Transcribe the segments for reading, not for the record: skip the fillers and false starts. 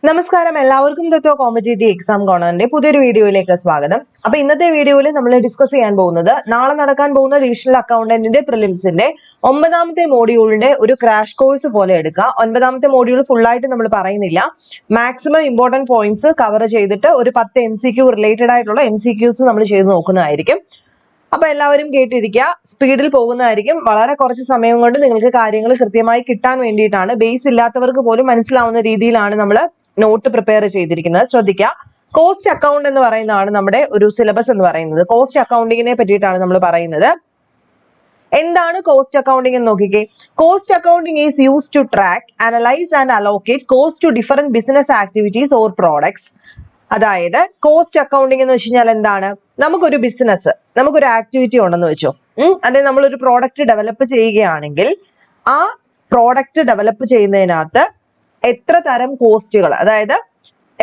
നമസ്കാരം, എല്ലാവർക്കും തത്വ competitive exam കോർണറിന്റെ പുതിയൊരു വീഡിയോയിലേക്ക് സ്വാഗതം. അപ്പൊ ഇന്നത്തെ വീഡിയോയിൽ നമ്മൾ ഡിസ്കസ് ചെയ്യാൻ പോകുന്നത് നാളെ നടക്കാൻ പോകുന്ന ഡിവിഷണൽ അക്കൗണ്ടന്റിന്റെ പ്രിലിംസിന്റെ 9ാമത്തെ മോഡ്യൂളിന്റെ ഒരു ക്രാഷ് കോഴ്സ് പോലെ എടുക്കുക. 9ാമത്തെ മോഡ്യൂൾ ഫുൾ ആയിട്ട് നമ്മൾ പറയുന്നില്ല, മാക്സിമം ഇമ്പോർട്ടന്റ് പോയിന്റ്സ് കവർ ചെയ്തിട്ട് ഒരു 10 MCQ റിലേറ്റഡ് ആയിട്ടുള്ള MCQs നമ്മൾ ചെയ്ത് നോക്കുന്നതായിരിക്കും. അപ്പൊ എല്ലാവരും കേട്ടിരിക്കുക, സ്പീഡിൽ പോകുന്നതായിരിക്കും. വളരെ കുറച്ച് സമയം കൊണ്ട് നിങ്ങൾക്ക് കാര്യങ്ങൾ കൃത്യമായി കിട്ടാൻ വേണ്ടിയിട്ടാണ്. ബേസ് ഇല്ലാത്തവർക്ക് പോലും മനസ്സിലാവുന്ന രീതിയിലാണ് നമ്മൾ നോട്ട് പ്രിപ്പയർ ചെയ്തിരിക്കുന്നത്. ശ്രദ്ധിക്കുക, കോസ്റ്റ് അക്കൗണ്ട് എന്ന് പറയുന്നതാണ് നമ്മുടെ ഒരു സിലബസ് എന്ന് പറയുന്നത്. കോസ്റ്റ് അക്കൗണ്ടിങ്ങിനെ പറ്റിയിട്ടാണ് നമ്മൾ പറയുന്നത്. എന്താണ് കോസ്റ്റ് അക്കൗണ്ടിങ് എന്ന് നോക്കിക്കേ. Cost accounting is use to track, analyse and allocate cost to different business activities or products. അതായത് കോസ്റ്റ് അക്കൗണ്ടിങ് എന്ന് വെച്ച് കഴിഞ്ഞാൽ എന്താണ്? നമുക്കൊരു ബിസിനസ്, നമുക്കൊരു ആക്ടിവിറ്റി ഉണ്ടെന്ന് വെച്ചോ, അല്ലെങ്കിൽ നമ്മളൊരു പ്രോഡക്റ്റ് ഡെവലപ്പ് ചെയ്യുകയാണെങ്കിൽ ആ പ്രോഡക്റ്റ് ഡെവലപ്പ് ചെയ്യുന്നതിനകത്ത് എത്ര തരം കോസ്റ്റുകൾ, അതായത്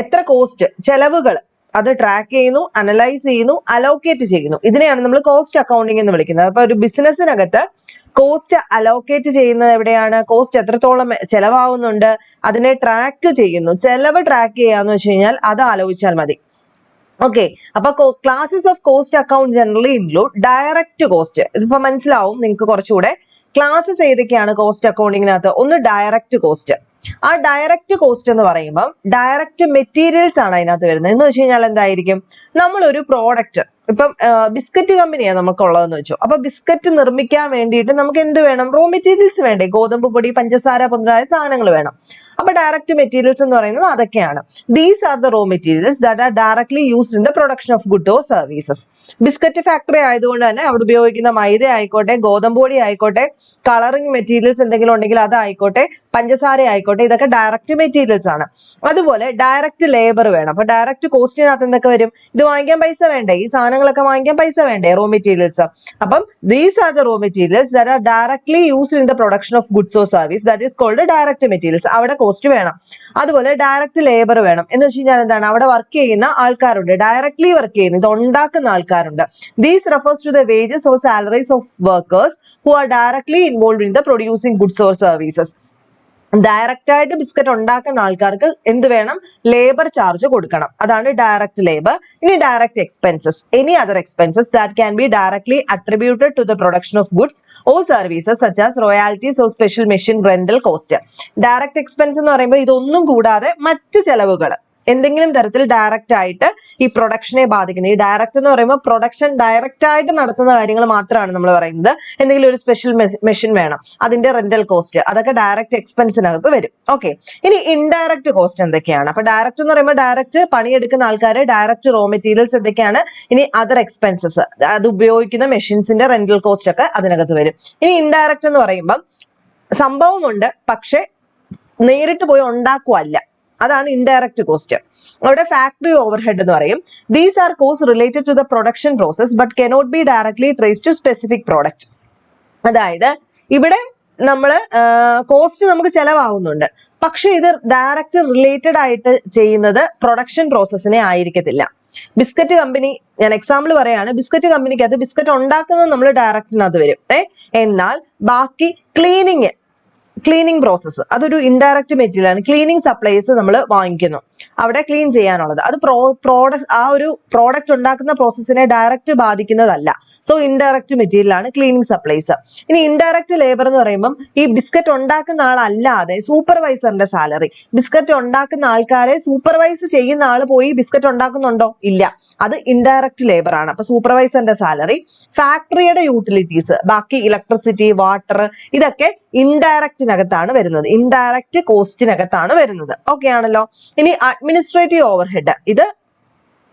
എത്ര കോസ്റ്റ് ചെലവുകൾ അത് ട്രാക്ക് ചെയ്യുന്നു, അനലൈസ് ചെയ്യുന്നു, അലോക്കേറ്റ് ചെയ്യുന്നു. ഇതിനെയാണ് നമ്മൾ കോസ്റ്റ് അക്കൗണ്ടിങ് എന്ന് വിളിക്കുന്നത്. അപ്പൊ ഒരു ബിസിനസ്സിനകത്ത് കോസ്റ്റ് അലോക്കേറ്റ് ചെയ്യുന്നത് എവിടെയാണ്? കോസ്റ്റ് എത്രത്തോളം ചെലവാകുന്നുണ്ട് അതിനെ ട്രാക്ക് ചെയ്യുന്നു. ചെലവ് ട്രാക്ക് ചെയ്യാന്ന് വെച്ച് കഴിഞ്ഞാൽ അത് ആലോചിച്ചാൽ മതി. ഓക്കെ, അപ്പൊ classes of cost account generally include direct cost. ഇതിപ്പോ മനസ്സിലാവും നിങ്ങൾക്ക് കുറച്ചുകൂടെ. ക്ലാസസ് ഏതൊക്കെയാണ് കോസ്റ്റ് അക്കൗണ്ടിങ്ങിനകത്ത്? ഒന്ന് ഡയറക്റ്റ് കോസ്റ്റ്. ആ ഡയറക്റ്റ് കോസ്റ്റ് എന്ന് പറയുമ്പോൾ ഡയറക്റ്റ് മെറ്റീരിയൽസ് ആണ് അതിനകത്ത് വരുന്നത്. എന്ന് വെച്ച് കഴിഞ്ഞാൽ എന്തായിരിക്കും? നമ്മളൊരു പ്രോഡക്റ്റ്, ഇപ്പം ബിസ്ക്കറ്റ് കമ്പനിയാണ് നമുക്കുള്ളതെന്ന് വെച്ചു. അപ്പൊ ബിസ്ക്കറ്റ് നിർമ്മിക്കാൻ വേണ്ടിയിട്ട് നമുക്ക് എന്ത് വേണം? റോ മെറ്റീരിയൽസ് വേണ്ടേ? ഗോതമ്പ് പൊടി, പഞ്ചസാര മുതലായ സാധനങ്ങൾ വേണം. അപ്പൊ ഡയറക്റ്റ് മെറ്റീരിയൽസ് എന്ന് പറയുന്നത് അതൊക്കെയാണ്. These are the raw materials that are directly used in the production of good or services. Biscuit factory ആയതുകൊണ്ട് തന്നെ അവിടെ ഉപയോഗിക്കുന്ന മൈദ ആയിക്കോട്ടെ, ഗോതമ്പ് പൊടി ആയിക്കോട്ടെ, കളറിംഗ് മെറ്റീരിയൽസ് എന്തെങ്കിലും ഉണ്ടെങ്കിൽ അതായിക്കോട്ടെ, പഞ്ചസാര ആയിക്കോട്ടെ, ഇതൊക്കെ ഡയറക്റ്റ് മെറ്റീരിയൽസ് ആണ്. അതുപോലെ ഡയറക്റ്റ് ലേബർ വേണം. അപ്പൊ ഡയറക്റ്റ് കോസ്റ്റിനകത്ത് എന്തൊക്കെ വരും? ഇത് വാങ്ങിക്കാൻ പൈസ വേണ്ടേ? ഈ സാധനങ്ങളൊക്കെ വാങ്ങിക്കാൻ പൈസ വേണ്ടേ? Raw materials. അപ്പം these are the raw materials that are directly used in the production of goods or service, that is called direct materials. അവിടെ കോസ്റ്റ് വേണം. അതുപോലെ ഡയറക്റ്റ് ലേബർ വേണം. എന്ന് വെച്ച് കഴിഞ്ഞാൽ എന്താണ്? അവിടെ വർക്ക് ചെയ്യുന്ന ആൾക്കാരുണ്ട്, ഡയറക്ട്ലി വർക്ക് ചെയ്യുന്ന, ഇത് ഉണ്ടാക്കുന്ന ആൾക്കാരുണ്ട്. These refers to the wages or salaries of workers who are directly involved in the producing goods or services. Direct ആയിട്ട് ബിസ്ക്കറ്റ് ഉണ്ടാക്കുന്ന ആൾക്കാർക്ക് എന്ത് വേണം? ലേബർ ചാർജ് കൊടുക്കണം. അതാണ് ഡയറക്റ്റ് ലേബർ. ഇനി direct expenses, any other expenses that can be directly attributed to the production of goods or services such as royalties or special machine rental cost. Direct expense എന്ന് പറയുമ്പോൾ ഇതൊന്നും കൂടാതെ മറ്റ് ചെലവുകൾ എന്തെങ്കിലും തരത്തിൽ ഡയറക്റ്റ് ആയിട്ട് ഈ പ്രൊഡക്ഷനെ ബാധിക്കുന്നത്. ഈ ഡയറക്റ്റ് എന്ന് പറയുമ്പോൾ പ്രൊഡക്ഷൻ ഡയറക്റ്റ് ആയിട്ട് നടത്തുന്ന കാര്യങ്ങൾ മാത്രമാണ് നമ്മൾ പറയുന്നത്. എന്തെങ്കിലും ഒരു സ്പെഷ്യൽ മെഷീൻ വേണം, അതിന്റെ റെന്റൽ കോസ്റ്റ്, അതൊക്കെ ഡയറക്റ്റ് എക്സ്പെൻസിനകത്ത് വരും. ഓക്കെ, ഇനി ഇൻഡയറക്റ്റ് കോസ്റ്റ് എന്തൊക്കെയാണ്? അപ്പൊ ഡയറക്റ്റ് എന്ന് പറയുമ്പോൾ ഡയറക്റ്റ് പണിയെടുക്കുന്ന ആൾക്കാർ, ഡയറക്റ്റ് റോ മെറ്റീരിയൽസ് എന്തൊക്കെയാണ്? ഇനി അതർ എക്സ്പെൻസസ്, അത് ഉപയോഗിക്കുന്ന മെഷീൻസിന്റെ റെന്റൽ കോസ്റ്റ് ഒക്കെ അതിനകത്ത് വരും. ഇനി ഇൻഡയറക്റ്റ് എന്ന് പറയുമ്പോൾ സംഭവമുണ്ട്, പക്ഷെ നേരിട്ട് പോയി ഉണ്ടാക്കുവല്ല, അതാണ് ഇൻഡയറക്റ്റ് കോസ്റ്റ്. അവിടെ ഫാക്ടറി ഓവർഹെഡ് എന്ന് പറയും. These are cost related to the production process but cannot be directly trace to specific product. അതായത് ഇവിടെ നമ്മള് കോസ്റ്റ് നമുക്ക് ചെലവാകുന്നുണ്ട്, പക്ഷെ ഇത് ഡയറക്റ്റ് റിലേറ്റഡ് ആയിട്ട് ചെയ്യുന്നത് പ്രൊഡക്ഷൻ പ്രോസസ്സിനെ ആയിരിക്കത്തില്ല. ബിസ്ക്കറ്റ് കമ്പനി, ഞാൻ എക്സാമ്പിൾ പറയാണ്, ബിസ്ക്കറ്റ് കമ്പനിക്കകത്ത് ബിസ്ക്കറ്റ് ഉണ്ടാക്കുന്നത് നമ്മൾ ഡയറക്റ്റിനകത്ത് വരും. എന്നാൽ ബാക്കി ക്ലീനിങ് പ്രോസസ്സ് അതൊരു ഇൻഡയറക്റ്റ് മെറ്റീരിയൽ ആണ്. ക്ലീനിങ് സപ്ലൈസ് നമ്മൾ വാങ്ങിക്കുന്നു, അവിടെ ക്ലീൻ ചെയ്യാനുള്ളത്, അത് ആ ഒരു പ്രോഡക്റ്റ് ഉണ്ടാക്കുന്ന പ്രോസസ്സിനെ ഡയറക്റ്റ് ബാധിക്കുന്നതല്ല. സോ ഇൻഡയറക്റ്റ് മെറ്റീരിയൽ ആണ് ക്ലീനിങ് സപ്ലൈസ്. ഇനി ഇൻഡയറക്റ്റ് ലേബർ എന്ന് പറയുമ്പോൾ ഈ ബിസ്ക്കറ്റ് ഉണ്ടാക്കുന്ന ആളല്ലാതെ സൂപ്പർവൈസറിന്റെ സാലറി, ബിസ്ക്കറ്റ് ഉണ്ടാക്കുന്ന ആൾക്കാരെ സൂപ്പർവൈസ് ചെയ്യുന്ന ആൾ പോയി ബിസ്ക്കറ്റ് ഉണ്ടാക്കുന്നുണ്ടോ? ഇല്ല, അത് ഇൻഡയറക്റ്റ് ലേബർ ആണ്. അപ്പൊ സൂപ്പർവൈസറിന്റെ സാലറി, ഫാക്ടറിയുടെ യൂട്ടിലിറ്റീസ്, ബാക്കി ഇലക്ട്രിസിറ്റി, വാട്ടർ, ഇതൊക്കെ ഇൻഡയറക്റ്റിനകത്താണ് വരുന്നത്, ഇൻഡയറക്റ്റ് കോസ്റ്റിനകത്താണ് വരുന്നത്. ഓക്കെ ആണല്ലോ. ഇനി അഡ്മിനിസ്ട്രേറ്റീവ് ഓവർഹെഡ്, ഇത്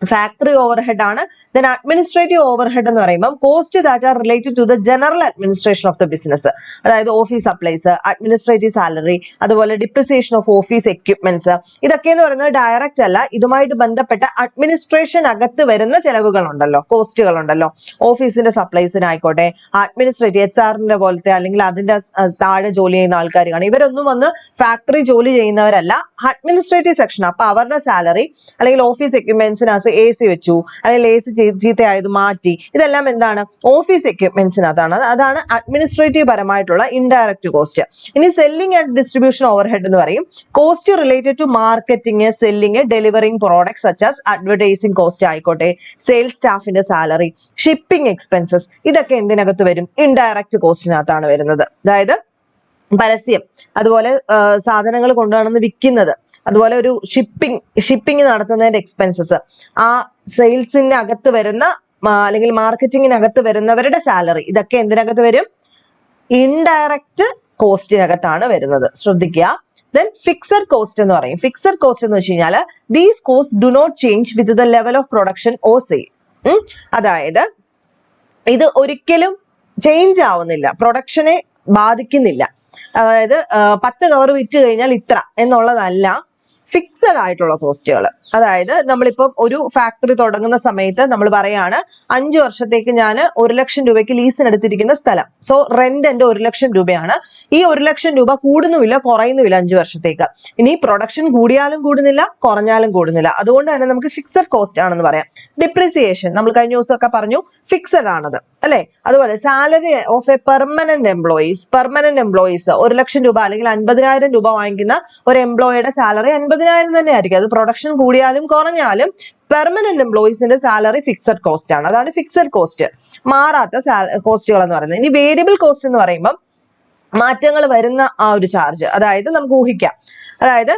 ഫാക്ടറി ഓവർഹെഡ് ആണ്. ദെൻ അഡ്മിനിസ്ട്രേറ്റീവ് ഓവർഹെഡ് എന്ന് പറയുമ്പോൾ cost that are related to the general administration of the business. അതായത് ഓഫീസ് സപ്ലൈസ്, അഡ്മിനിസ്ട്രേറ്റീവ് സാലറി, അതുപോലെ ഡിപ്രിസിയേഷൻ ഓഫ് ഓഫീസ് എക്യുപ്മെന്റ്സ്, ഇതൊക്കെ എന്ന് പറയുന്നത് ഡയറക്റ്റ് അല്ല, ഇതുമായിട്ട് ബന്ധപ്പെട്ട അഡ്മിനിസ്ട്രേഷൻ അകത്ത് വരുന്ന ചെലവുകളുണ്ടല്ലോ, കോസ്റ്റുകളുണ്ടല്ലോ. ഓഫീസിന്റെ സപ്ലൈസിനായിക്കോട്ടെ, അഡ്മിനിസ്ട്രേറ്റീവ് HR പോലത്തെ അല്ലെങ്കിൽ അതിന്റെ താഴെ ജോലി ചെയ്യുന്ന ആൾക്കാർ കാണും, ഇവരൊന്നും വന്ന് ഫാക്ടറി ജോലി ചെയ്യുന്നവരല്ല, അഡ്മിനിസ്ട്രേറ്റീവ് സെക്ഷൻ. അപ്പൊ അവരുടെ സാലറി അല്ലെങ്കിൽ ഓഫീസ് എക്യുപ്മെന്റ്സിനകത്ത് AC വെച്ചു, അല്ലെങ്കിൽ AC ചീത്തയായത് മാറ്റി, ഇതെല്ലാം എന്താണ്? ഓഫീസ് എക്യുപ്മെന്റ്സിനകത്താണ്. അതാണ് അഡ്മിനിസ്ട്രേറ്റീവ് പരമായിട്ടുള്ള ഇൻഡയറക്റ്റ് കോസ്റ്റ്. ഇനി സെല്ലിംഗ് ആൻഡ് ഡിസ്ട്രിബ്യൂഷൻ ഓവർഹെഡ് എന്ന് പറയും. Cost related to marketing, selling, delivering products such as advertising cost ആയിക്കോട്ടെ, സെയിൽസ് സ്റ്റാഫിന്റെ സാലറി, ഷിപ്പിംഗ് എക്സ്പെൻസസ്, ഇതൊക്കെ എന്തിനകത്ത് വരും? ഇൻഡയറക്റ്റ് കോസ്റ്റിനകത്താണ് വരുന്നത്. അതായത് പരസ്യം, അതുപോലെ സാധനങ്ങൾ കൊണ്ടുവന്ന് വിൽക്കുന്നത്, അതുപോലെ ഒരു ഷിപ്പിംഗ് നടത്തുന്നതിന്റെ എക്സ്പെൻസസ്, ആ സെയിൽസിന്റെ അകത്ത് വരുന്ന അല്ലെങ്കിൽ മാർക്കറ്റിങ്ങിനകത്ത് വരുന്നവരുടെ സാലറി, ഇതൊക്കെ എന്തിനകത്ത് വരും? ഇൻഡയറക്റ്റ് കോസ്റ്റിനകത്താണ് വരുന്നത്. ശ്രദ്ധിക്കുക. ദെൻ ഫിക്സഡ് കോസ്റ്റ് എന്ന് പറയും. ഫിക്സഡ് കോസ്റ്റ് എന്ന് വെച്ച് കഴിഞ്ഞാൽ these cost do not change with the level of production or sale. അതായത് ഇത് ഒരിക്കലും ചേഞ്ച് ആവുന്നില്ല, പ്രൊഡക്ഷനെ ബാധിക്കുന്നില്ല. അതായത് 10 കവർ വിറ്റ് കഴിഞ്ഞാൽ ഇത്ര എന്നുള്ളതല്ല ഫിക്സഡ് ആയിട്ടുള്ള കോസ്റ്റുകൾ. അതായത് നമ്മളിപ്പം ഒരു ഫാക്ടറി തുടങ്ങുന്ന സമയത്ത് നമ്മൾ പറയാണ് 5 വർഷത്തേക്ക് ഞാൻ 1 ലക്ഷം രൂപയ്ക്ക് ലീസിന് എടുത്തിരിക്കുന്ന സ്ഥലം, സോ റെന്റ് എന്റെ 1 ലക്ഷം രൂപയാണ്. ഈ 1 ലക്ഷം രൂപ കൂടുന്നുമില്ല കുറയുന്നുമില്ല 5 വർഷത്തേക്ക്. ഇനി പ്രൊഡക്ഷൻ കൂടിയാലും കൂടുന്നില്ല, കുറഞ്ഞാലും കൂടുന്നില്ല. അതുകൊണ്ട് തന്നെ നമുക്ക് ഫിക്സഡ് കോസ്റ്റ് ആണെന്ന് പറയാം. ഡിപ്രിസിയേഷൻ നമ്മൾ കഴിഞ്ഞ ദിവസമൊക്കെ പറഞ്ഞു, ഫിക്സഡ് ആണത് അല്ലെ. അതുപോലെ salary of A permanent employees. 1 ലക്ഷം രൂപ അല്ലെങ്കിൽ 50,000 രൂപ വാങ്ങിക്കുന്ന ഒരു എംപ്ലോയിയുടെ സാലറി 50,000 തന്നെ ആയിരിക്കും. അത് പ്രൊഡക്ഷൻ കൂടിയാലും കുറഞ്ഞാലും പെർമനന്റ് എംപ്ലോയീസിന്റെ സാലറി ഫിക്സഡ് കോസ്റ്റ് ആണ്. അതാണ് ഫിക്സഡ് കോസ്റ്റ്, മാറാത്ത കോസ്റ്റുകൾ എന്ന് പറയുന്നത്. ഇനി വേരിയബിൾ കോസ്റ്റ് എന്ന് പറയുമ്പോൾ മാറ്റങ്ങൾ വരുന്ന ആ ഒരു ചാർജ്, അതായത് നമുക്ക് ഊഹിക്കാം. അതായത്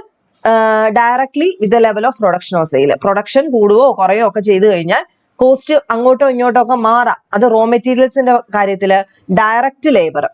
directly with level of production or sale. Production കൂടുകയോ കുറയോ ഒക്കെ ചെയ്തു കഴിഞ്ഞാൽ കോസ്റ്റ് അങ്ങോട്ടോ ഇങ്ങോട്ടോ ഒക്കെ മാറാം. അത് റോ മെറ്റീരിയൽസിന്റെ കാര്യത്തില്, ഡയറക്റ്റ് ലേബർ,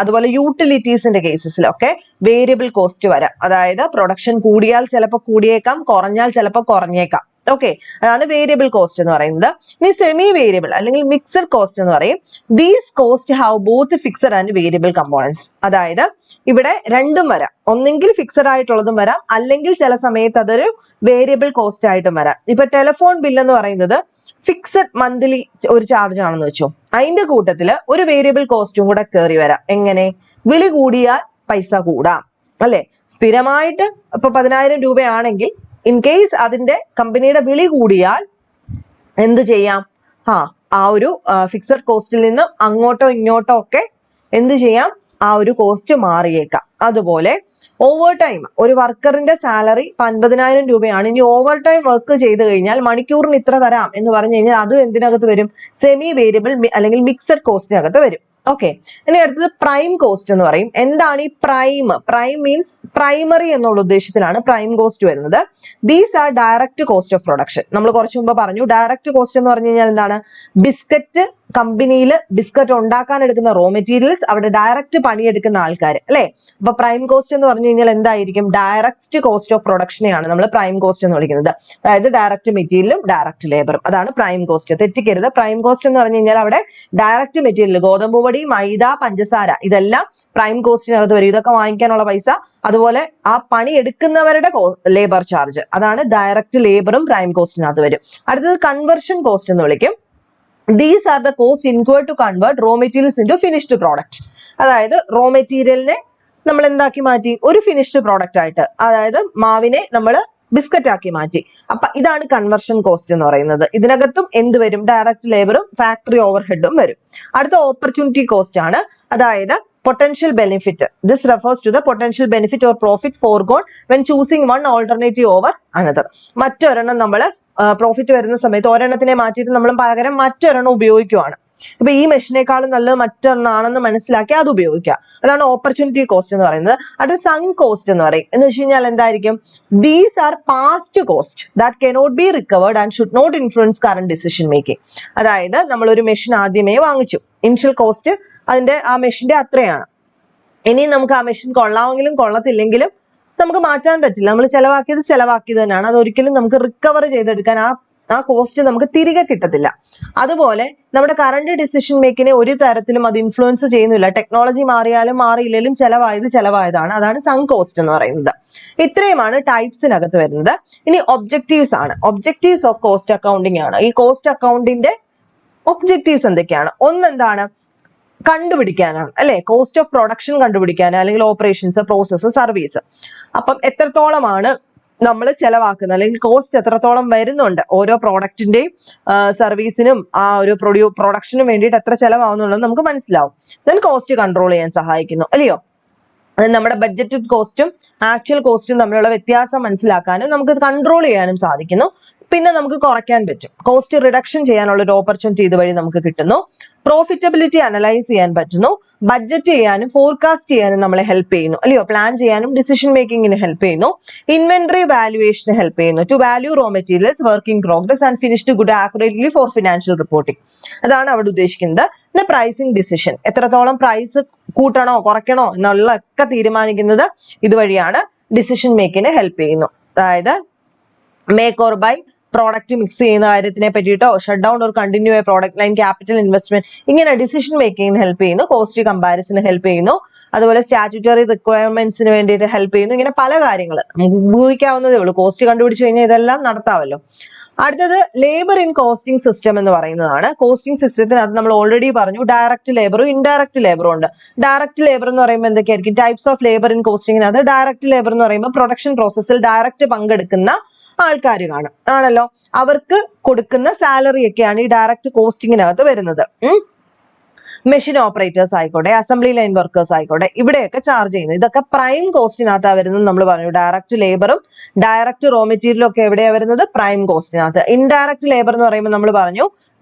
അതുപോലെ യൂട്ടിലിറ്റീസിന്റെ കേസസിലൊക്കെ വേരിയബിൾ കോസ്റ്റ് വരാം. അതായത് പ്രൊഡക്ഷൻ കൂടിയാൽ ചിലപ്പോൾ കൂടിയേക്കാം, കുറഞ്ഞാൽ ചിലപ്പോൾ കുറഞ്ഞേക്കാം. ഓക്കെ, അതാണ് വേരിയബിൾ കോസ്റ്റ് എന്ന് പറയുന്നത്. ഇനി സെമി വേരിയബിൾ അല്ലെങ്കിൽ മിക്സഡ് കോസ്റ്റ് എന്ന് പറയും. These cost have both fixed and variable components. അതായത് ഇവിടെ രണ്ടും വരാം, ഒന്നെങ്കിൽ ഫിക്സഡ് ആയിട്ടുള്ളതും വരാം, അല്ലെങ്കിൽ ചില സമയത്ത് അതൊരു വേരിയബിൾ കോസ്റ്റ് ആയിട്ടും വരാം. ഇപ്പൊ ടെലിഫോൺ ബിൽ എന്ന് പറയുന്നത് ഫിക്സഡ് മന്ത്ലി ഒരു ചാർജ് ആണെന്ന് വെച്ചോ, അതിന്റെ കൂട്ടത്തില് ഒരു വേരിയബിൾ കോസ്റ്റും കൂടെ കയറി വരാം. എങ്ങനെ? വില കൂടിയാൽ പൈസ കൂടാം അല്ലെ. സ്ഥിരമായിട്ട് ഇപ്പൊ 10,000 രൂപയാണെങ്കിൽ ഇൻ കേസ് അതിന്റെ കമ്പനിയുടെ വില കൂടിയാൽ എന്ത് ചെയ്യാം? ആ ഒരു ഫിക്സഡ് കോസ്റ്റിൽ നിന്നും അങ്ങോട്ടോ ഇങ്ങോട്ടോ ഒക്കെ എന്ത് ചെയ്യാം? ആ ഒരു കോസ്റ്റ് മാറിയേക്കാം. അതുപോലെ ഓവർ ടൈം, ഒരു വർക്കറിന്റെ സാലറി 50,000 രൂപയാണ്. ഇനി ഓവർ ടൈം വർക്ക് ചെയ്ത് കഴിഞ്ഞാൽ മണിക്കൂറിന് ഇത്ര തരാം എന്ന് പറഞ്ഞു കഴിഞ്ഞാൽ അതും എന്തിനകത്ത് വരും? സെമി വേരിയബിൾ അല്ലെങ്കിൽ മിക്സഡ് കോസ്റ്റിനകത്ത് വരും. ഓക്കെ, ഇനി അടുത്തത് പ്രൈം കോസ്റ്റ് എന്ന് പറയും. എന്താണ് ഈ പ്രൈം? പ്രൈം മീൻസ് പ്രൈമറി എന്നുള്ള ഉദ്ദേശത്തിലാണ് പ്രൈം കോസ്റ്റ് വരുന്നത്. These are direct cost of production. നമ്മൾ കുറച്ചു മുമ്പ് പറഞ്ഞു, ഡയറക്റ്റ് കോസ്റ്റ് എന്ന് പറഞ്ഞു കഴിഞ്ഞാൽ എന്താണ്? ബിസ്ക്കറ്റ് കമ്പനിയിൽ ബിസ്ക്കറ്റ് ഉണ്ടാക്കാൻ എടുക്കുന്ന റോ മെറ്റീരിയൽസ്, അവിടെ ഡയറക്റ്റ് പണിയെടുക്കുന്ന ആൾക്കാർ അല്ലെ. അപ്പൊ പ്രൈം കോസ്റ്റ് എന്ന് പറഞ്ഞു കഴിഞ്ഞാൽ എന്തായിരിക്കും? ഡയറക്റ്റ് കോസ്റ്റ് ഓഫ് പ്രൊഡക്ഷനെയാണ് നമ്മൾ പ്രൈം കോസ്റ്റ് എന്ന് വിളിക്കുന്നത്. അതായത് ഡയറക്റ്റ് മെറ്റീരിയലും ഡയറക്റ്റ് ലേബറും, അതാണ് പ്രൈം കോസ്റ്റ്. തെറ്റിക്കരുത്. പ്രൈം കോസ്റ്റ് എന്ന് പറഞ്ഞു കഴിഞ്ഞാൽ അവിടെ ഡയറക്റ്റ് മെറ്റീരിയൽ, ഗോതമ്പ് പൊടി, മൈദ, പഞ്ചസാര, ഇതെല്ലാം പ്രൈം കോസ്റ്റിനകത്ത് വരും. ഇതൊക്കെ വാങ്ങിക്കാനുള്ള പൈസ, അതുപോലെ ആ പണി എടുക്കുന്നവരുടെ ലേബർ ചാർജ്, അതാണ് ഡയറക്റ്റ് ലേബറും പ്രൈം കോസ്റ്റിനകത്ത് വരും. അടുത്തത് കൺവേർഷൻ കോസ്റ്റ് എന്ന് വിളിക്കും. These are the cost incurred to convert raw materials into finished product. അതായത് റോ മെറ്റീരിയലിനെ നമ്മൾ എന്താക്കി മാറ്റി? ഒരു ഫിനിഷ്ഡ് പ്രോഡക്റ്റ് ആയിട്ട്, അതായത് മാവിനെ നമ്മൾ ബിസ്ക്കറ്റ് ആക്കി മാറ്റി. അപ്പൊ ഇതാണ് കൺവേർഷൻ കോസ്റ്റ് എന്ന് പറയുന്നത്. ഇതിനകത്തും എന്ത് വരും? ഡയറക്റ്റ് ലേബറും ഫാക്ടറി ഓവർഹെഡും വരും. അടുത്ത ഓപ്പർച്യൂണിറ്റി കോസ്റ്റ് ആണ്. അതായത് potential benefit. This refers to the potential benefit or profit forgone when choosing one alternative over another. മറ്റൊരെണ്ണം നമ്മൾ പ്രോഫിറ്റ് വരുന്ന സമയത്ത് ഒരെണ്ണത്തിനെ മാറ്റിയിട്ട് നമ്മൾ പകരം മറ്റൊരെണ്ണം ഉപയോഗിക്കുവാണ്. ഇപ്പൊ ഈ മെഷീനേക്കാളും നല്ലത് മറ്റൊന്നാണെന്ന് മനസ്സിലാക്കി അത് ഉപയോഗിക്കുക. അതാണ് ഓപ്പർച്യൂണിറ്റി കോസ്റ്റ് എന്ന് പറയുന്നത്. അത് സങ് കോസ്റ്റ് എന്ന് പറയും. എന്ന് വെച്ച് കഴിഞ്ഞാൽ എന്തായിരിക്കും? These are past cost that cannot be recovered and should not influence current decision making. അതായത് നമ്മൾ ഒരു മെഷീൻ ആദ്യമേ വാങ്ങിച്ചു, ഇനിഷ്യൽ കോസ്റ്റ് അതിന്റെ ആ മെഷീന്റെ അത്രയാണ്. ഇനി നമുക്ക് ആ മെഷീൻ കൊള്ളാമെങ്കിലും കൊള്ളത്തില്ലെങ്കിലും നമുക്ക് മാറ്റാൻ പറ്റില്ല. നമ്മൾ ചെലവാക്കിയത് തന്നെയാണ്. അതൊരിക്കലും നമുക്ക് റിക്കവർ ചെയ്തെടുക്കാൻ ആ കോസ്റ്റ് നമുക്ക് തിരികെ കിട്ടത്തില്ല. അതുപോലെ നമ്മുടെ കറന്റ് ഡിസിഷൻ മേക്കിനെ ഒരു തരത്തിലും അത് ഇൻഫ്ലുവൻസ് ചെയ്യുന്നില്ല. ടെക്നോളജി മാറിയാലും മാറിയില്ലെങ്കിലും ചെലവായതാണ്. അതാണ് സങ് കോസ്റ്റ് എന്ന് പറയുന്നത്. ഇത്രയുമാണ് ടൈപ്സിനകത്ത് വരുന്നത്. ഇനി ഒബ്ജക്റ്റീവ്സ് ആണ്. ഒബ്ജക്റ്റീവ്സ് ഓഫ് കോസ്റ്റ് അക്കൗണ്ടിങ് ആണ്. ഈ കോസ്റ്റ് അക്കൗണ്ടിന്റെ ഒബ്ജക്റ്റീവ്സ് എന്തൊക്കെയാണ്? ഒന്നെന്താണ്? കണ്ടുപിടിക്കാനാണ് അല്ലെ. കോസ്റ്റ് ഓഫ് പ്രൊഡക്ഷൻ കണ്ടുപിടിക്കാൻ, അല്ലെങ്കിൽ ഓപ്പറേഷൻസ്, പ്രോസസ്സ്, സർവീസ്. അപ്പം എത്രത്തോളമാണ് നമ്മൾ ചെലവാക്കുന്ന അല്ലെങ്കിൽ കോസ്റ്റ് എത്രത്തോളം വരുന്നുണ്ട് ഓരോ പ്രോഡക്റ്റിന്റെയും സർവീസിനും ആ ഒരു പ്രൊഡക്ഷനും വേണ്ടിയിട്ട് എത്ര ചെലവാകുന്നുള്ളത് നമുക്ക് മനസ്സിലാവും. ദെൻ കോസ്റ്റ് കൺട്രോൾ ചെയ്യാൻ സഹായിക്കുന്നു, അല്ലയോ? നമ്മുടെ ബഡ്ജറ്റഡ് കോസ്റ്റും ആക്ച്വൽ കോസ്റ്റും തമ്മിലുള്ള വ്യത്യാസം മനസ്സിലാക്കാനും നമുക്ക് കൺട്രോൾ ചെയ്യാനും സാധിക്കുന്നു. പിന്നെ നമുക്ക് കുറയ്ക്കാൻ പറ്റും. കോസ്റ്റ് റിഡക്ഷൻ ചെയ്യാനുള്ള ഒരു ഓപ്പർച്യൂണിറ്റി ഇതുവഴി നമുക്ക് കിട്ടുന്നു. പ്രോഫിറ്റബിലിറ്റി അനലൈസ് ചെയ്യാൻ പറ്റുന്നു. ബഡ്ജറ്റ് ചെയ്യാനും ഫോർകാസ്റ്റ് ചെയ്യാനും നമ്മളെ ഹെൽപ്പ് ചെയ്യുന്നു, അല്ലയോ? പ്ലാൻ ചെയ്യാനും ഡിസിഷൻ മേക്കിങ്ങിന് ഹെൽപ്പ് ചെയ്യുന്നു. ഇൻവെന്ററി വാല്യുവേഷന് ഹെൽപ്പ് ചെയ്യുന്നു. To value raw materials, working progress and finished good accurately for financial reporting. അതാണ് അവിടെ ഉദ്ദേശിക്കുന്നത്. പിന്നെ പ്രൈസിംഗ് ഡിസിഷൻ, എത്രത്തോളം പ്രൈസ് കൂട്ടണോ കുറയ്ക്കണോ എന്നുള്ളതൊക്കെ തീരുമാനിക്കുന്നത് ഇതുവഴിയാണ്. ഡിസിഷൻ മേക്കിങ്ങിന് ഹെൽപ്പ് ചെയ്യുന്നു. അതായത് make or buy, product mix ചെയ്യുന്ന കാര്യത്തിനെ പറ്റിയിട്ടോ, shut down or continue a product line, capital investment, ഇങ്ങനെ ഡിസിഷൻ മേക്കിങ്ങിന് ഹെൽപ്പ് ചെയ്യുന്നു. കോസ്റ്റ് കമ്പാരിസന് ഹെൽപ്പ് ചെയ്യുന്നു. അതുപോലെ സ്റ്റാറ്റ്യൂട്ടറി റിക്വയർമെന്റ്സിന് വേണ്ടിയിട്ട് ഹെൽപ്പ് ചെയ്യുന്നു. ഇങ്ങനെ പല കാര്യങ്ങൾ നമുക്ക് ഊഹിക്കാവുന്നതേ ഉള്ളൂ. കോസ്റ്റ് കണ്ടുപിടിച്ചു കഴിഞ്ഞാൽ ഇതെല്ലാം നടത്താമല്ലോ. അടുത്തത് ലേബർ ഇൻ കോസ്റ്റിംഗ് സിസ്റ്റം എന്ന് പറയുന്നതാണ്. കോസ്റ്റിംഗ് സിസ്റ്റത്തിനകത്ത് നമ്മൾ ഓൾറെഡി പറഞ്ഞു ഡയറക്റ്റ് ലേബറും ഇൻഡയറക്റ്റ് ലേബറും ഉണ്ട്. ഡയറക്റ്റ് ലേബർ എന്ന് പറയുമ്പോൾ എന്തൊക്കെയായിരിക്കും? ടൈപ്സ് ഓഫ് ലേബർ ഇൻ കോസ്റ്റിംഗിനകത്ത് ഡയറക്റ്റ് ലേബർ എന്ന് പറയുമ്പോൾ പ്രൊഡക്ഷൻ പ്രോസസ്സിൽ ഡയറക്റ്റ് പങ്കെടുക്കുന്ന ആൾക്കാർ ആണല്ലോ. അവർക്ക് കൊടുക്കുന്ന സാലറി ഒക്കെയാണ് ഈ ഡയറക്റ്റ് കോസ്റ്റിംഗിനകത്ത് വരുന്നത്. മെഷീൻ ഓപ്പറേറ്റേഴ്സ് ആയിക്കോട്ടെ, അസംബ്ലി ലൈൻ വർക്കേഴ്സ് ആയിക്കോട്ടെ, ഇവിടെയൊക്കെ ചാർജ് ചെയ്യുന്നത് ഇതൊക്കെ പ്രൈം കോസ്റ്റിനകത്താണ് വരുന്നത്. നമ്മൾ പറഞ്ഞു ഡയറക്റ്റ് ലേബറും ഡയറക്റ്റ് റോ മെറ്റീരിയലും ഒക്കെ എവിടെയാണ് വരുന്നത്? പ്രൈം കോസ്റ്റിനകത്ത്. ഇൻഡയറക്റ്റ് ലേബർ എന്ന് പറയുമ്പോൾ നമ്മൾ പറഞ്ഞു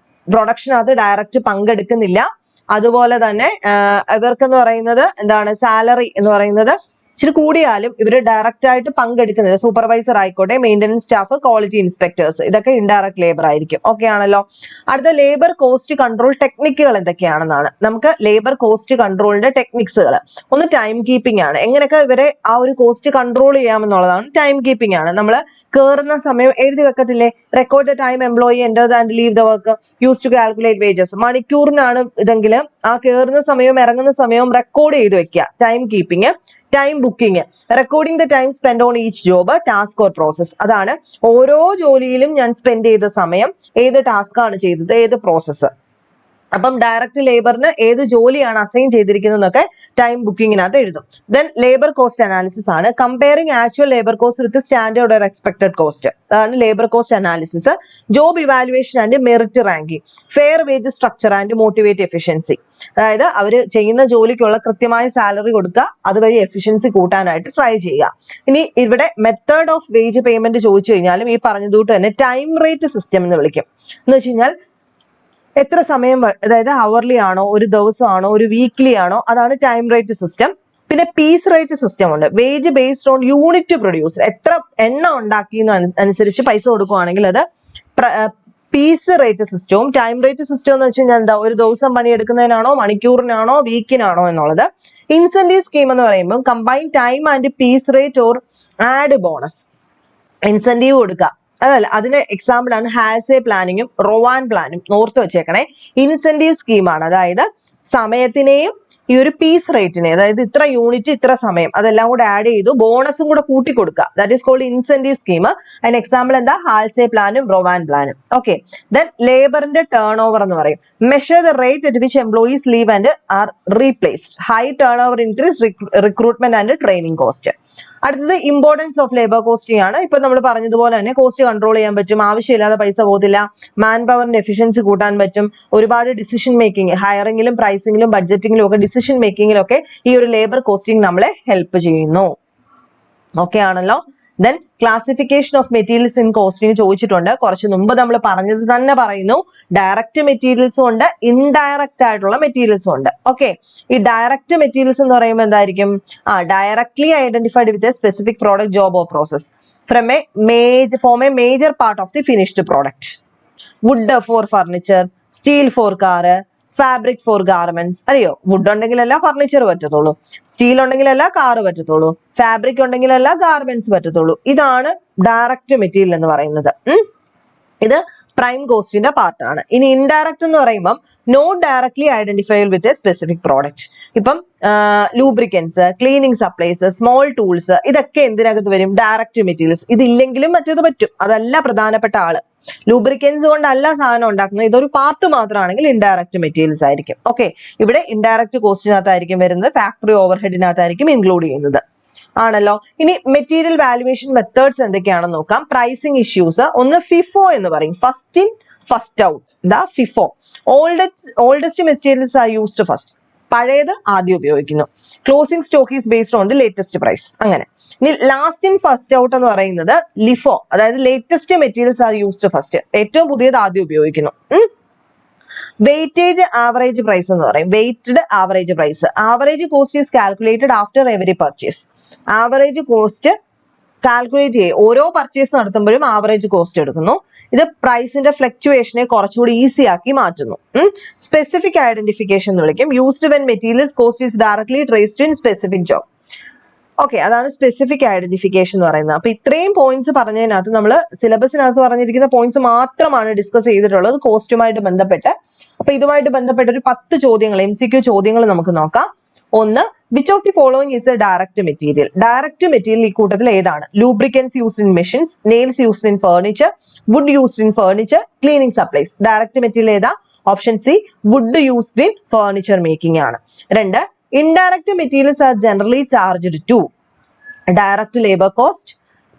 പ്രൊഡക്ഷനകത്ത് ഡയറക്റ്റ് പങ്കെടുക്കുന്നില്ല. അതുപോലെ തന്നെ ഇവർക്കെന്ന് പറയുന്നത് എന്താണ്? സാലറി എന്ന് പറയുന്നത് ഇച്ചിരി കൂടിയാലും ഇവര് ഡയറക്റ്റ് ആയിട്ട് പങ്കെടുക്കുന്നത് സൂപ്പർവൈസർ ആയിക്കോട്ടെ, മെയിൻ്റനൻസ് സ്റ്റാഫ്, ക്വാളിറ്റി ഇൻസ്പെക്ടേഴ്സ്, ഇതൊക്കെ ഇൻഡയറക്റ്റ് ലേബർ ആയിരിക്കും. ഓക്കെ ആണല്ലോ. അടുത്ത ലേബർ കോസ്റ്റ് കൺട്രോൾ ടെക്നിക്കുകൾ എന്തൊക്കെയാണെന്നാണ്. നമുക്ക് ലേബർ കോസ്റ്റ് കൺട്രോളിന്റെ ടെക്നിക്സുകൾ ഒന്ന് ടൈം കീപ്പിംഗ് ആണ്. എങ്ങനെയൊക്കെ ഇവരെ ആ ഒരു കോസ്റ്റ് കൺട്രോൾ ചെയ്യാമെന്നുള്ളതാണ്. ടൈം കീപ്പിംഗ് ആണ്. നമ്മൾ കയറുന്ന സമയം എഴുതി വെക്കത്തില്ലേ? Record the time employee enters and leave the work, use to calculate wages. മണിക്കൂറിനാണ് ഇതെങ്കിൽ ആ കയറുന്ന സമയവും ഇറങ്ങുന്ന സമയവും റെക്കോർഡ് ചെയ്ത് വെക്കുക. Time keeping. Time booking, recording the time spend on each job, task or process. അതാണ് ഓരോ ജോലിയിലും ഞാൻ സ്പെൻഡ് ചെയ്ത സമയം, ഏത് ടാസ്ക് ആണ് ചെയ്തത്, ഏത് പ്രോസസ്സ്. അപ്പം ഡയറക്റ്റ് ലേബറിന് ഏത് ജോലിയാണ് അസൈൻ ചെയ്തിരിക്കുന്നതെന്നൊക്കെ ടൈം ബുക്കിങ്ങിനകത്ത് എഴുതും. ദെൻ ലേബർ കോസ്റ്റ് അനാലിസിസ് ആണ്. Comparing actual labour cost with standard or expected cost. അതാണ് labour cost analysis. Job evaluation and merit ranking, fair wage structure and motivate efficiency. അതായത് അവർ ചെയ്യുന്ന ജോലിക്കുള്ള കൃത്യമായ സാലറി കൊടുക്കുക, അതുവഴി എഫിഷ്യൻസി കൂട്ടാനായിട്ട് ട്രൈ ചെയ്യുക. ഇനി ഇവിടെ മെത്തേഡ് ഓഫ് വേജ് പേയ്മെന്റ് ചോദിച്ചു കഴിഞ്ഞാലും ഈ പറഞ്ഞതുകൊണ്ട് തന്നെ ടൈം റേറ്റ് സിസ്റ്റം എന്ന് വിളിക്കും. എന്ന് വെച്ച് കഴിഞ്ഞാൽ എത്ര സമയം, അതായത് അവർലി ആണോ, ഒരു ദിവസമാണോ, ഒരു വീക്ക്ലി ആണോ, അതാണ് ടൈം റേറ്റ് സിസ്റ്റം. പിന്നെ പീസ് റേറ്റ് സിസ്റ്റം ഉണ്ട്. Wage based on unit produce, എത്ര എണ്ണ ഉണ്ടാക്കിയെന്ന് അനുസരിച്ച് പൈസ കൊടുക്കുവാണെങ്കിൽ അത് പീസ് റേറ്റ് സിസ്റ്റവും. ടൈം റേറ്റ് സിസ്റ്റം എന്ന് വെച്ച് കഴിഞ്ഞാൽ എന്താ? ഒരു ദിവസം പണിയെടുക്കുന്നതിനാണോ, മണിക്കൂറിനാണോ, വീക്കിനാണോ എന്നുള്ളത്. ഇൻസെന്റീവ് സ്കീം എന്ന് പറയുമ്പോൾ combine time and piece rate or add bonus, incentive കൊടുക്കുക. അതല്ല, അതിന് എക്സാമ്പിൾ ആണ് ഹാൽസേ പ്ലാനിങ്ങും റോവാൻ പ്ലാനും. ഓർത്ത് വെച്ചേക്കണേ. ഇൻസെന്റീവ് സ്കീമാണ്. അതായത് സമയത്തിനെയും ഈ ഒരു പീസ് റേറ്റിനെ, അതായത് ഇത്ര യൂണിറ്റ് ഇത്ര സമയം, അതെല്ലാം കൂടെ ആഡ് ചെയ്തു ബോണസും കൂടെ കൂട്ടി കൊടുക്കുക. That is called incentive scheme. അതിന് എക്സാമ്പിൾ എന്താ? ഹാൽസേ പ്ലാനും റോവാൻ പ്ലാനും. ഓക്കെ. ദെൻ ലേബറിന്റെ ടേൺ ഓവർ എന്ന് പറയും. Measure the rate at which employees leave and are replaced. High turn over increase recruitment and training cost. അടുത്തത് ഇമ്പോർട്ടൻസ് ഓഫ് ലേബർ കോസ്റ്റിംഗ് ആണ്. ഇപ്പൊ നമ്മൾ പറഞ്ഞതുപോലെ തന്നെ കോസ്റ്റ് കൺട്രോൾ ചെയ്യാൻ പറ്റും, ആവശ്യമില്ലാതെ പൈസ പോകത്തില്ല, മാൻ പവറിന്റെ എഫിഷ്യൻസി കൂട്ടാൻ പറ്റും, ഒരുപാട് ഡിസിഷൻ മേക്കിംഗ്, ഹയറിംഗിലും പ്രൈസിംഗിലും ബഡ്ജറ്റിംഗിലും ഒക്കെ ഡിസിഷൻ മേക്കിംഗിലും ഒക്കെ ഈ ഒരു ലേബർ കോസ്റ്റിംഗ് നമ്മളെ ഹെൽപ്പ് ചെയ്യുന്നു. ഓക്കെ ആണല്ലോ. Then classification of materials in costing ചോദിച്ചിട്ടുണ്ട്. കുറച്ച് മുമ്പ് നമ്മൾ പറഞ്ഞത് തന്നെ പറയുന്നു. ഡയറക്റ്റ് മെറ്റീരിയൽസും ഉണ്ട്, ഇൻഡയറക്റ്റ് ആയിട്ടുള്ള മെറ്റീരിയൽസും ഉണ്ട്. ഓക്കെ. ഈ ഡയറക്റ്റ് മെറ്റീരിയൽസ് എന്ന് പറയുമ്പോൾ എന്തായിരിക്കും? Directly identified with a specific product, job or process from a major part of the finished product. Wood for furniture, steel for car, fabric for garments. അറിയോ? Wood ഉണ്ടെങ്കിലല്ല furniture പറ്റത്തുള്ളൂ, steel ഉണ്ടെങ്കിലല്ല car പറ്റത്തുള്ളൂ, fabric ഉണ്ടെങ്കിലല്ല garments പറ്റത്തുള്ളൂ. ഇതാണ് direct material എന്ന് പറയുന്നത്. ഇത് പ്രൈം കോസ്റ്റിന്റെ പാർട്ടാണ്. ഇനി ഇൻഡയറക്റ്റ് എന്ന് പറയുമ്പോൾ not directly identified with a specific product. ഇപ്പം lubricants, cleaning supplies, small tools, ഇതൊക്കെ എന്തിനകത്ത് വരും? Direct materials. ഇതില്ലെങ്കിലും മറ്റേത് പറ്റും, അതല്ല പ്രധാനപ്പെട്ട ആള്. ലൂബ്രിക്കൻസ് കൊണ്ടല്ല സാധനം ഉണ്ടാക്കുന്നത്, ഇതൊരു പാർട്ട് മാത്രമാണെങ്കിൽ ഇൻഡയറക്റ്റ് മെറ്റീരിയൽസ് ആയിരിക്കും. ഓക്കെ. ഇവിടെ ഇൻഡയറക്റ്റ് കോസ്റ്റിനകത്തായിരിക്കും വരുന്നത്, ഫാക്ടറി ഓവർ ഹെഡിനകത്തായിരിക്കും ഇൻക്ലൂഡ് ചെയ്യുന്നത്. ആണല്ലോ. ഇനി മെറ്റീരിയൽ വാല്യുവേഷൻ മെത്തേഡ്സ് എന്തൊക്കെയാണെന്ന് നോക്കാം. പ്രൈസിങ് ഇഷ്യൂസ്, ഒന്ന് ഫിഫോ എന്ന് പറയും, ഫസ്റ്റ് ഇൻ ഫസ്റ്റ് ഔട്ട്. ദാ FIFO, oldest materials are used first, പഴയത് ആദ്യം ഉപയോഗിക്കുന്നു. Closing stock is based on the latest price. അങ്ങനെ. ഇനി ലാസ്റ്റ് ഇൻ ഫസ്റ്റ് ഔട്ട് എന്ന് പറയുന്നത് ലിഫോ, അതായത് latest materials are used first, ഏറ്റവും പുതിയത് ആദ്യം ഉപയോഗിക്കുന്നു. വെയിറ്റേജ് ആവറേജ് പ്രൈസ് എന്ന് പറയും, weighted average price. Average cost is calculated after every purchase. Average cost calculate ചെയ്യും, ഓരോ പർച്ചേസ് നടത്തുമ്പോഴും ആവറേജ് കോസ്റ്റ് എടുക്കുന്നു. ഇത് പ്രൈസിന്റെ ഫ്ലക്ച്വേഷനെ കുറച്ചുകൂടി ഈസി ആക്കി മാറ്റുന്നു. സ്പെസിഫിക് ഐഡന്റിഫിക്കേഷൻ എന്ന് വിളിക്കും. Used when materials cost is directly traced in specific job. Okay, അതാണ് സ്പെസിഫിക് ഐഡന്റിഫിക്കേഷൻ എന്ന് പറയുന്നത്. അപ്പൊ ഇത്രയും പോയിന്റ്സ് പറഞ്ഞതിനകത്ത് നമ്മൾ സിലബസിനകത്ത് പറഞ്ഞിരിക്കുന്ന പോയിന്റ്സ് മാത്രമാണ് ഡിസ്കസ് ചെയ്തിട്ടുള്ളത് കോസ്റ്റുമായിട്ട് ബന്ധപ്പെട്ട്. അപ്പൊ ഇതുമായിട്ട് ബന്ധപ്പെട്ട ഒരു 10 ചോദ്യങ്ങൾ, MCQ ചോദ്യങ്ങൾ നമുക്ക് നോക്കാം. ഒന്ന്, which of the following is a direct material? Direct material ഈ കൂട്ടത്തിൽ ഏതാണ്? Lubricants used in machines, nails used in furniture, wood used in furniture, cleaning supplies. Direct material ഏതാ? Option C, wood used in furniture making ആണ്. രണ്ട്, indirect materials are generally charged to direct labor cost,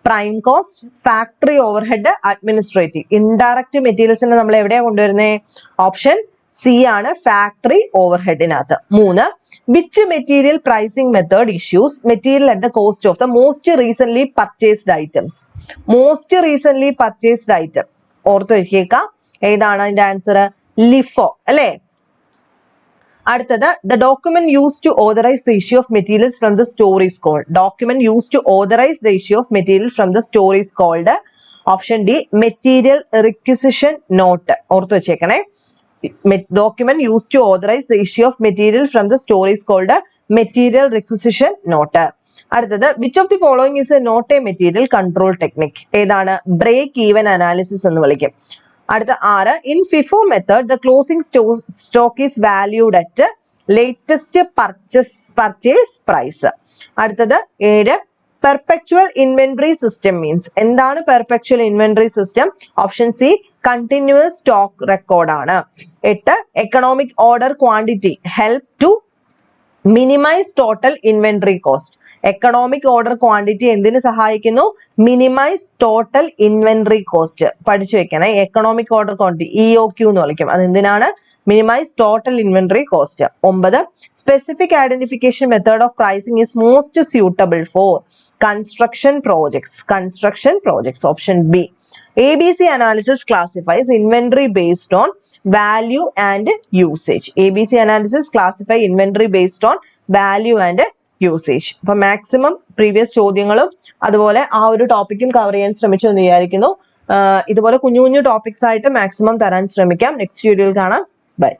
prime cost, factory overhead, administrative. Indirect materials നമ്മൾ എവിടെയാണ് കൊണ്ടുവരുന്നത്? Option C ആണ്, factory ഓവർഹെഡിനകത്ത്. മൂന്ന്, which material pricing method issues material at the cost of the most recently purchased items? Most recently purchased item ഓർത്ത് വെച്ചേക്കാം. ഏതാണ് അതിന്റെ answer? LIFO അല്ലേ? അടുത്തത്, the document used to authorize the issue of materials from the store is called. Document used to authorize the issue of material from the store is called. Option D, material requisition note. ഓർത്ത് വെച്ചേക്കണേ. Document used to authorize the issue of material from the store is called material requisition note. അടുത്തത്, which of the following is not a material control technique? ഏതാണ്? Break even analysis എന്ന് വിളിക്കും. അടുത്ത 6, in FIFO method the closing stock is valued at latest purchase price. അടുത്തത് 7, perpetual inventory system means. എന്താണ് perpetual inventory system? Option C, continuous stock record ആണ്. 8, economic order quantity help to minimize total inventory cost. Economic order quantity എന്തിനു സഹായിക്കുന്നു? Minimise total inventory cost. പഠിച്ചു വെക്കണേ. Economic order quantity EOQ എന്ന് വിളിക്കും. അതെന്തിനാണ്? Minimise total inventory cost. 9, specific identification method of pricing is most suitable for construction projects. Construction projects. Option B. ABC analysis classifies inventory based on value and usage. ABC analysis classify inventory based on value and usage. അപ്പൊ maximum previous ചോദ്യങ്ങളും അതുപോലെ ആ ഒരു ടോപ്പിക്കും cover ചെയ്യാൻ ശ്രമിച്ചു എന്ന് വിചാരിക്കുന്നു. ഇതുപോലെ കുഞ്ഞു കുഞ്ഞു ടോപ്പിക്സ് ആയിട്ട് മാക്സിമം തരാൻ ശ്രമിക്കാം. നെക്സ്റ്റ് വീഡിയോയിൽ കാണാം. ബൈ.